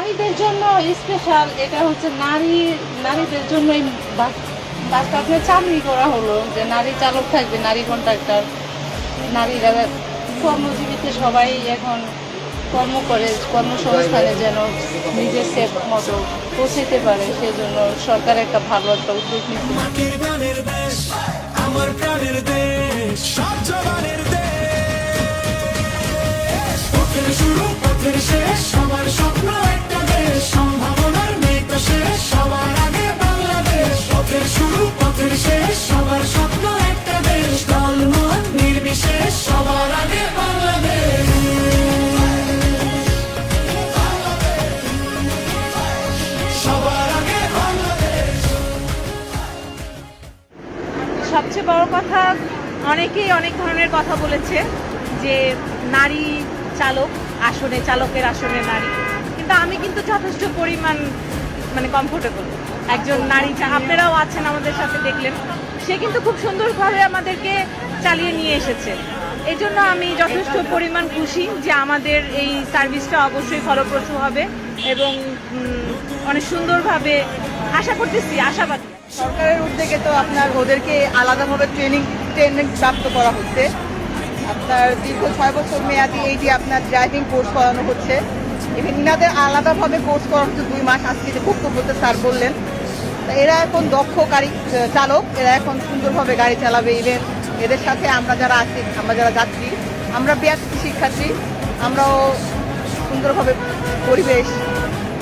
নারীদের জন্য স্পেশাল, এটা হচ্ছে নারীদের জন্য বাসটা আপনার চাকরি করা হলো, যে নারী চালক থাকবে, নারী কন্ট্রাক্টর, নারীরা কর্মজীবীতে সবাই এখন কর্ম করে, কর্মসংস্থানে যেন নিজের সেফ মতো পৌঁছতে পারে, সেই জন্য সরকার একটা ভালো একটা উদ্যোগ নিচ্ছে। আমার প্রাণের দেশ, সবজবানের দেশ, পথের শুরু পথের শেষ, সবার স্বপ্ন একটা দেশ, সম্ভাবনার নেই তো শেষ, সবার আগে বাংলাদেশ। পথের শুরু পথের শেষ, সবার স্বপ্ন একটা দেশ, দলমত নির্বিশেষ, সবার আগে বাংলাদেশ। সবার আগে বাংলাদেশ। সবচেয়ে বড় কথা, অনেকেই অনেক ধরনের কথা বলেছে যে নারী চালক আসনে, চালকের আসনে নারী, কিন্তু আমি কিন্তু যথেষ্ট পরিমাণ কমফোর্টেবল একজন নারী। আপনারাও আছেন আমাদের সাথে, দেখলেন সে কিন্তু খুব সুন্দরভাবে আমাদেরকে চালিয়ে নিয়ে এসেছে। এই জন্য আমি যথেষ্ট পরিমাণ খুশি যে আমাদের এই সার্ভিসটা অবশ্যই ফলপ্রসূ হবে এবং অনেক সুন্দরভাবে আশা করতেছি, আশাবাদী। সরকারের উদ্যোগে তো আপনার ওদেরকে আলাদাভাবে ট্রেনিং প্রাপ্ত করা হচ্ছে। আপনার দীর্ঘ 6 বছর মেয়াদি এই যে আপনার ড্রাইভিং কোর্স করানো হচ্ছে, এবং ইনাদের আলাদাভাবে কোর্স করা হচ্ছে 2 মাস। আজকে যে বক্তব্যতে স্যার বললেন, এরা এখন দক্ষ গাড়ি চালক, এরা এখন সুন্দরভাবে গাড়ি চালাবে। ইভেন এদের সাথে আমরা যারা আছি, আমরা যারা যাত্রী, আমরা বিআরটিসি শিক্ষার্থী, আমরাও সুন্দরভাবে পরিবেশ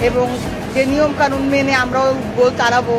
এবং যে নিয়ম কানুন মেনে আমরাও গোল চালাবো।